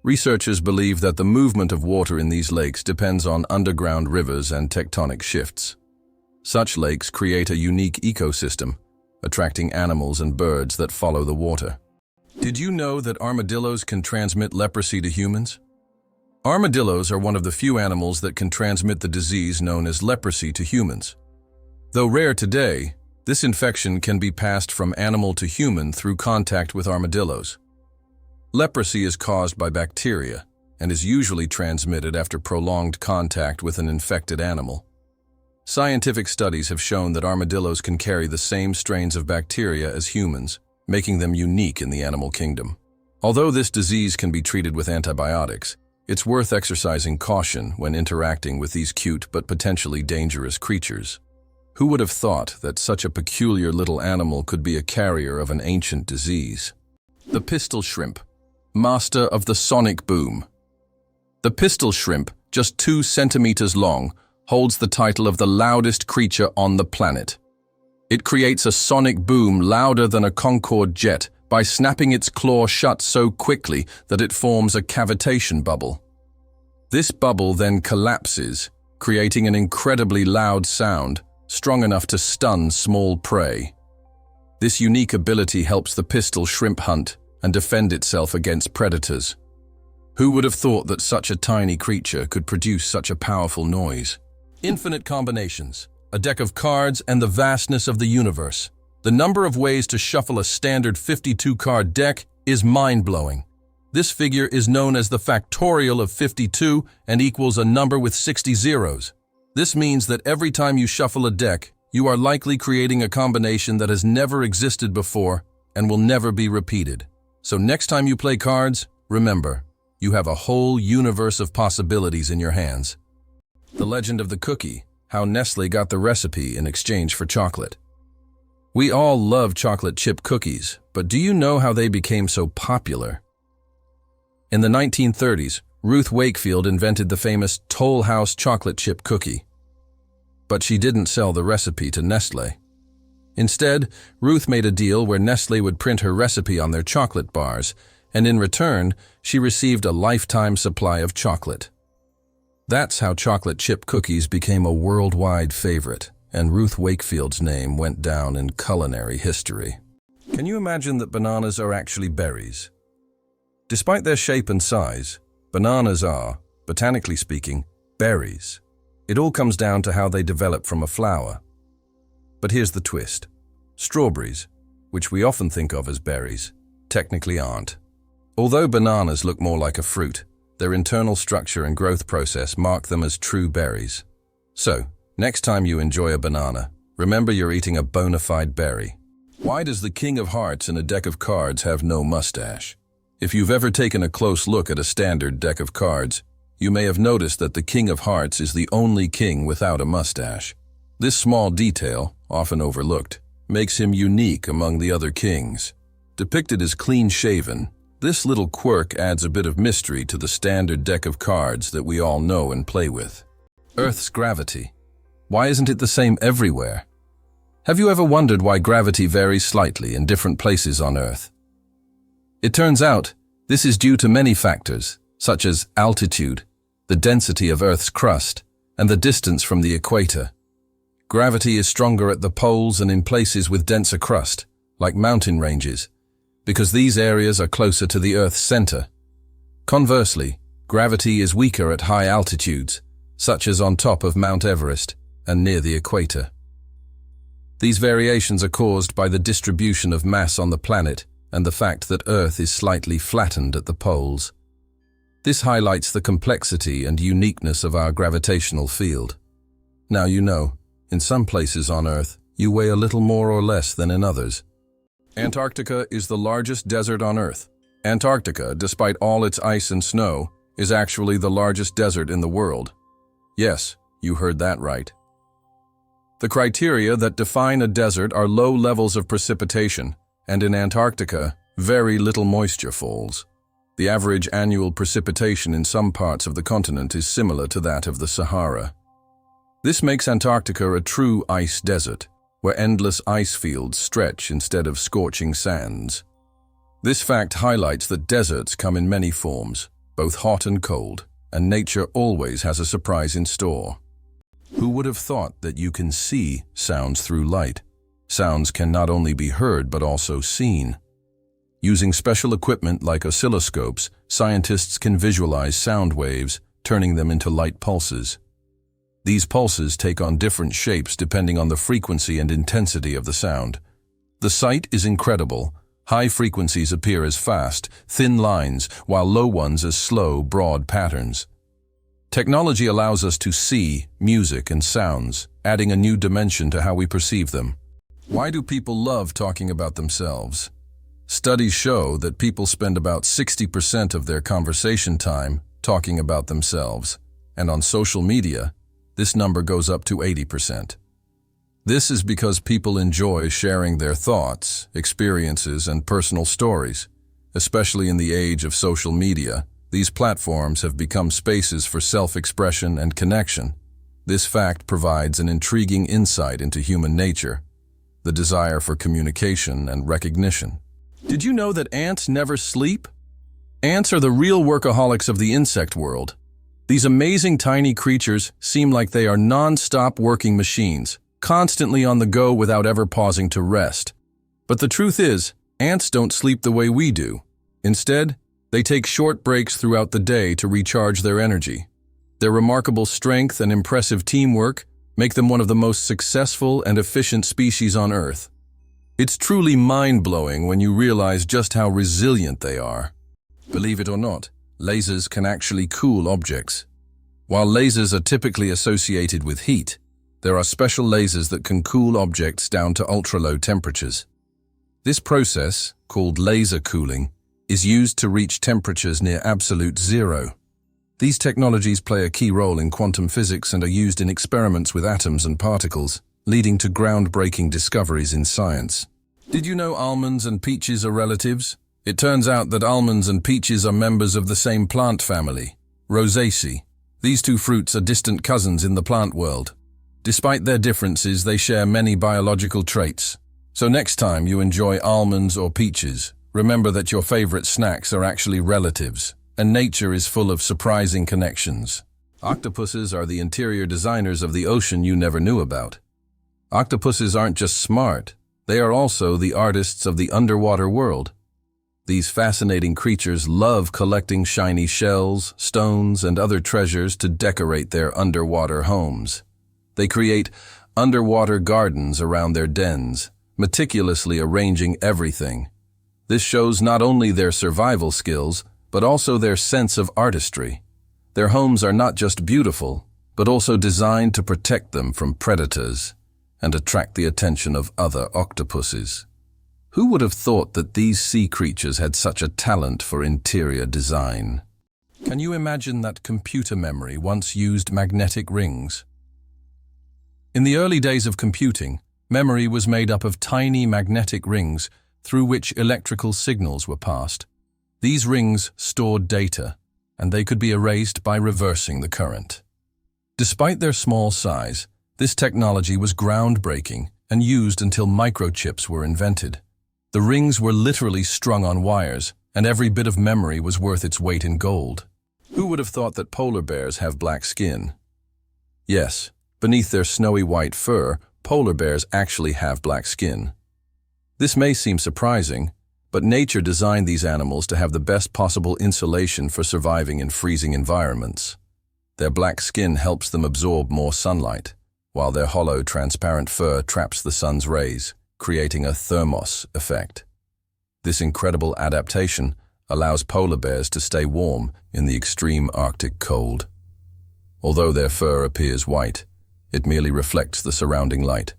Researchers believe that the movement of water in these lakes depends on underground rivers and tectonic shifts. Such lakes create a unique ecosystem, attracting animals and birds that follow the water. Did you know that armadillos can transmit leprosy to humans? Armadillos are one of the few animals that can transmit the disease known as leprosy to humans. Though rare today, this infection can be passed from animal to human through contact with armadillos. Leprosy is caused by bacteria and is usually transmitted after prolonged contact with an infected animal. Scientific studies have shown that armadillos can carry the same strains of bacteria as humans, making them unique in the animal kingdom. Although this disease can be treated with antibiotics, it's worth exercising caution when interacting with these cute but potentially dangerous creatures. Who would have thought that such a peculiar little animal could be a carrier of an ancient disease? The pistol shrimp, master of the sonic boom. The pistol shrimp, just 2 centimeters long, holds the title of the loudest creature on the planet. It creates a sonic boom louder than a Concorde jet by snapping its claw shut so quickly that it forms a cavitation bubble. This bubble then collapses, creating an incredibly loud sound, strong enough to stun small prey. This unique ability helps the pistol shrimp hunt and defend itself against predators. Who would have thought that such a tiny creature could produce such a powerful noise? Infinite combinations, a deck of cards, and the vastness of the universe. The number of ways to shuffle a standard 52-card deck is mind-blowing. This figure is known as the factorial of 52 and equals a number with 60 zeros. This means that every time you shuffle a deck, you are likely creating a combination that has never existed before and will never be repeated. So next time you play cards, remember, you have a whole universe of possibilities in your hands. The legend of the cookie, how Nestle got the recipe in exchange for chocolate. We all love chocolate chip cookies, but do you know how they became so popular? In the 1930s, Ruth Wakefield invented the famous Toll House chocolate chip cookie. But she didn't sell the recipe to Nestle. Instead, Ruth made a deal where Nestle would print her recipe on their chocolate bars, and in return, she received a lifetime supply of chocolate. That's how chocolate chip cookies became a worldwide favorite, and Ruth Wakefield's name went down in culinary history. Can you imagine that bananas are actually berries? Despite their shape and size, bananas are, botanically speaking, berries. It all comes down to how they develop from a flower. But here's the twist. Strawberries, which we often think of as berries, technically aren't. Although bananas look more like a fruit, their internal structure and growth process mark them as true berries. So, next time you enjoy a banana, Remember, you're eating a bona fide berry. Why does the King of Hearts in a deck of cards have no mustache? If you've ever taken a close look at a standard deck of cards, you may have noticed that the King of Hearts is the only king without a mustache. This small detail, often overlooked, makes him unique among the other kings. Depicted as clean-shaven, this little quirk adds a bit of mystery to the standard deck of cards that we all know and play with. Earth's gravity. Why isn't it the same everywhere? Have you ever wondered why gravity varies slightly in different places on Earth? It turns out this is due to many factors, such as altitude, the density of Earth's crust, and the distance from the equator. Gravity is stronger at the poles and in places with denser crust, like mountain ranges, because these areas are closer to the Earth's center. Conversely, gravity is weaker at high altitudes, such as on top of Mount Everest and near the equator. These variations are caused by the distribution of mass on the planet and the fact that Earth is slightly flattened at the poles. This highlights the complexity and uniqueness of our gravitational field. Now you know, in some places on Earth, you weigh a little more or less than in others. Antarctica is the largest desert on Earth. Antarctica, despite all its ice and snow, is actually the largest desert in the world. Yes, you heard that right. The criteria that define a desert are low levels of precipitation, and in Antarctica, very little moisture falls. The average annual precipitation in some parts of the continent is similar to that of the Sahara. This makes Antarctica a true ice desert, where endless ice fields stretch instead of scorching sands. This fact highlights that deserts come in many forms, both hot and cold, and nature always has a surprise in store. Who would have thought that you can see sounds through light? Sounds can not only be heard but also seen. Using special equipment like oscilloscopes, scientists can visualize sound waves, turning them into light pulses. These pulses take on different shapes depending on the frequency and intensity of the sound. The sight is incredible. High frequencies appear as fast, thin lines, while low ones as slow, broad patterns. Technology allows us to see music and sounds, adding a new dimension to how we perceive them. Why do people love talking about themselves? Studies show that people spend about 60% of their conversation time talking about themselves, and on social media, this number goes up to 80%. This is because people enjoy sharing their thoughts, experiences, and personal stories. Especially in the age of social media, these platforms have become spaces for self-expression and connection. This fact provides an intriguing insight into human nature, the desire for communication and recognition. Did you know that ants never sleep? Ants are the real workaholics of the insect world. These amazing tiny creatures seem like they are non-stop working machines, constantly on the go without ever pausing to rest. But the truth is, ants don't sleep the way we do. Instead, they take short breaks throughout the day to recharge their energy. Their remarkable strength and impressive teamwork make them one of the most successful and efficient species on Earth. It's truly mind-blowing when you realize just how resilient they are. Believe it or not, lasers can actually cool objects. While lasers are typically associated with heat, there are special lasers that can cool objects down to ultra-low temperatures. This process, called laser cooling, is used to reach temperatures near absolute zero. These technologies play a key role in quantum physics and are used in experiments with atoms and particles, leading to groundbreaking discoveries in science. Did you know almonds and peaches are relatives? It turns out that almonds and peaches are members of the same plant family, Rosaceae. These two fruits are distant cousins in the plant world. Despite their differences, they share many biological traits. So next time you enjoy almonds or peaches, remember that your favorite snacks are actually relatives, and nature is full of surprising connections. Octopuses are the interior designers of the ocean you never knew about. Octopuses aren't just smart, they are also the artists of the underwater world. These fascinating creatures love collecting shiny shells, stones, and other treasures to decorate their underwater homes. They create underwater gardens around their dens, meticulously arranging everything. This shows not only their survival skills, but also their sense of artistry. Their homes are not just beautiful, but also designed to protect them from predators. and attract the attention of other octopuses. Who would have thought that these sea creatures had such a talent for interior design? Can you imagine that computer memory once used magnetic rings? In the early days of computing, memory was made up of tiny magnetic rings through which electrical signals were passed. These rings stored data, and they could be erased by reversing the current. Despite their small size, this technology was groundbreaking and used until microchips were invented. The rings were literally strung on wires, and every bit of memory was worth its weight in gold. Who would have thought that polar bears have black skin? Yes, beneath their snowy white fur, polar bears actually have black skin. This may seem surprising, but nature designed these animals to have the best possible insulation for surviving in freezing environments. Their black skin helps them absorb more sunlight, while their hollow, transparent fur traps the sun's rays, creating a thermos effect. This incredible adaptation allows polar bears to stay warm in the extreme Arctic cold. Although their fur appears white, it merely reflects the surrounding light,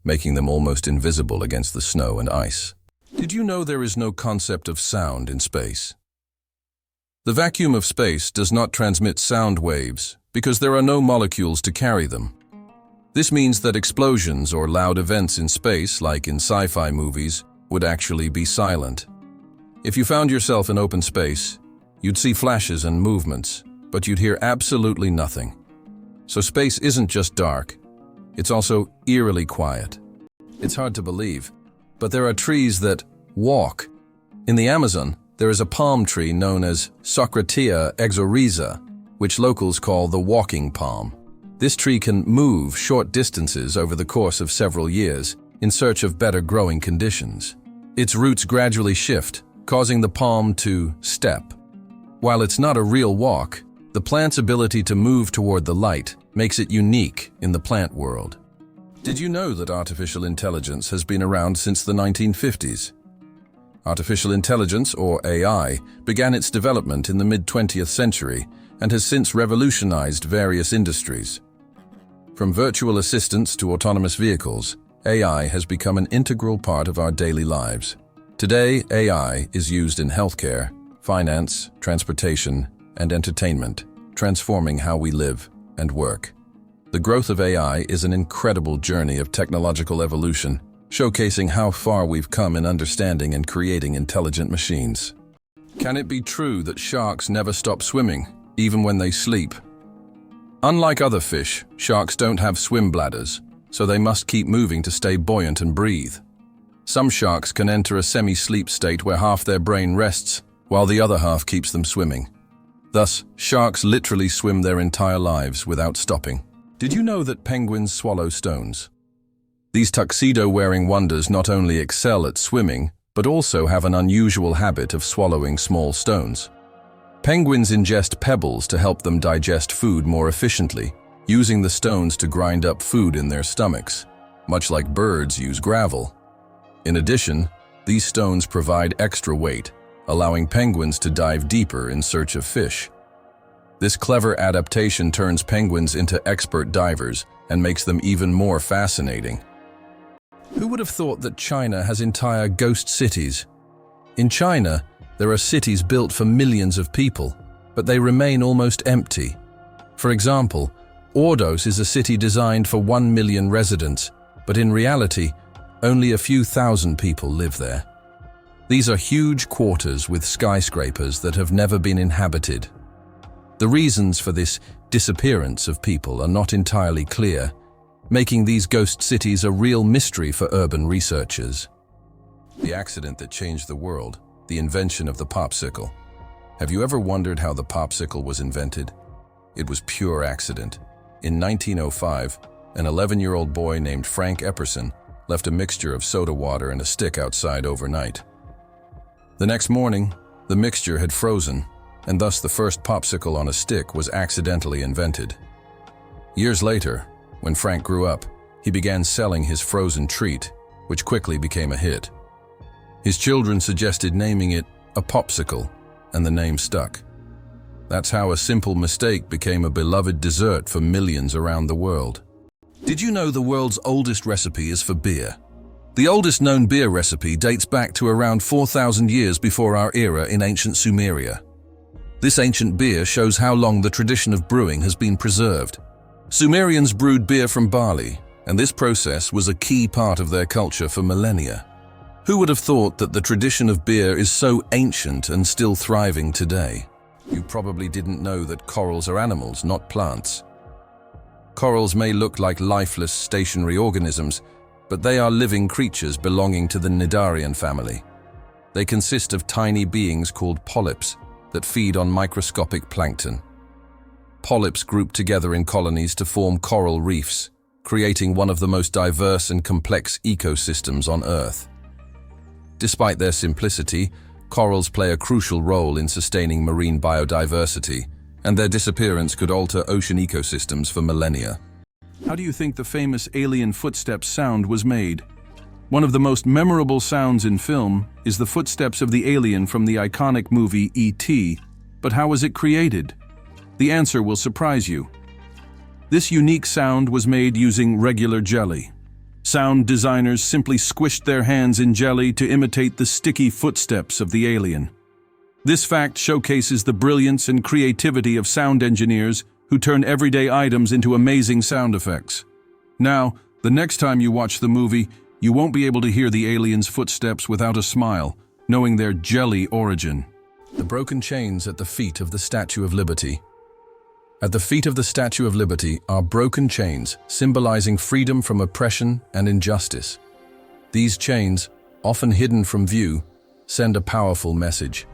making them almost invisible against the snow and ice. Did you know there is no concept of sound in space? The vacuum of space does not transmit sound waves because there are no molecules to carry them. This means that explosions or loud events in space, like in sci-fi movies, would actually be silent. If you found yourself in open space, you'd see flashes and movements, but you'd hear absolutely nothing. So space isn't just dark, it's also eerily quiet. It's hard to believe, but there are trees that walk. In the Amazon, there is a palm tree known as Socratea exoryza, which locals call the walking palm. This tree can move short distances over the course of several years in search of better growing conditions. Its roots gradually shift, causing the palm to step. While it's not a real walk, the plant's ability to move toward the light makes it unique in the plant world. Did you know that artificial intelligence has been around since the 1950s? Artificial intelligence, or AI, began its development in the mid-20th century and has since revolutionized various industries. From virtual assistants to autonomous vehicles, AI has become an integral part of our daily lives. Today, AI is used in healthcare, finance, transportation, and entertainment, transforming how we live and work. The growth of AI is an incredible journey of technological evolution, showcasing how far we've come in understanding and creating intelligent machines. Can it be true that sharks never stop swimming, even when they sleep? Unlike other fish, sharks don't have swim bladders, so they must keep moving to stay buoyant and breathe. Some sharks can enter a semi-sleep state where half their brain rests, while the other half keeps them swimming. Thus, sharks literally swim their entire lives without stopping. Did you know that penguins swallow stones? These tuxedo-wearing wonders not only excel at swimming, but also have an unusual habit of swallowing small stones. Penguins ingest pebbles to help them digest food more efficiently, using the stones to grind up food in their stomachs, much like birds use gravel. In addition, these stones provide extra weight, allowing penguins to dive deeper in search of fish. This clever adaptation turns penguins into expert divers and makes them even more fascinating. Who would have thought that China has entire ghost cities? In China, there are cities built for millions of people, but they remain almost empty. For example, Ordos is a city designed for 1 million residents, but in reality, only a few thousand people live there. These are huge quarters with skyscrapers that have never been inhabited. The reasons for this disappearance of people are not entirely clear, making these ghost cities a real mystery for urban researchers. The accident that changed the world, the invention of the popsicle. Have you ever wondered how the popsicle was invented? It was pure accident. In 1905, an 11-year-old boy named Frank Epperson left a mixture of soda water and a stick outside overnight. The next morning, the mixture had frozen, and thus the first popsicle on a stick was accidentally invented. Years later, when Frank grew up, he began selling his frozen treat, which quickly became a hit. His children suggested naming it a popsicle, and the name stuck. That's how a simple mistake became a beloved dessert for millions around the world. Did you know the world's oldest recipe is for beer? The oldest known beer recipe dates back to around 4,000 years before our era in ancient Sumeria. This ancient beer shows how long the tradition of brewing has been preserved. Sumerians brewed beer from barley, and this process was a key part of their culture for millennia. Who would have thought that the tradition of beer is so ancient and still thriving today? You probably didn't know that corals are animals, not plants. Corals may look like lifeless, stationary organisms, but they are living creatures belonging to the Cnidarian family. They consist of tiny beings called polyps that feed on microscopic plankton. Polyps group together in colonies to form coral reefs, creating one of the most diverse and complex ecosystems on Earth. Despite their simplicity, corals play a crucial role in sustaining marine biodiversity, and their disappearance could alter ocean ecosystems for millennia. How do you think the famous alien footsteps sound was made? One of the most memorable sounds in film is the footsteps of the alien from the iconic movie E.T., but how was it created? The answer will surprise you. This unique sound was made using regular jelly. Sound designers simply squished their hands in jelly to imitate the sticky footsteps of the alien. This fact showcases the brilliance and creativity of sound engineers who turn everyday items into amazing sound effects. Now, the next time you watch the movie, you won't be able to hear the alien's footsteps without a smile, knowing their jelly origin. The broken chains at the feet of the Statue of Liberty. At the feet of the Statue of Liberty are broken chains symbolizing freedom from oppression and injustice. These chains, often hidden from view, send a powerful message: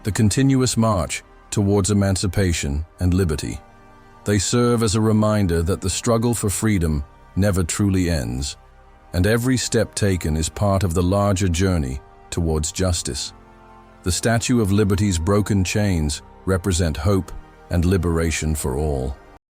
the continuous march towards emancipation and liberty. They serve as a reminder that the struggle for freedom never truly ends, and every step taken is part of the larger journey towards justice. The Statue of Liberty's broken chains represent hope and liberation for all.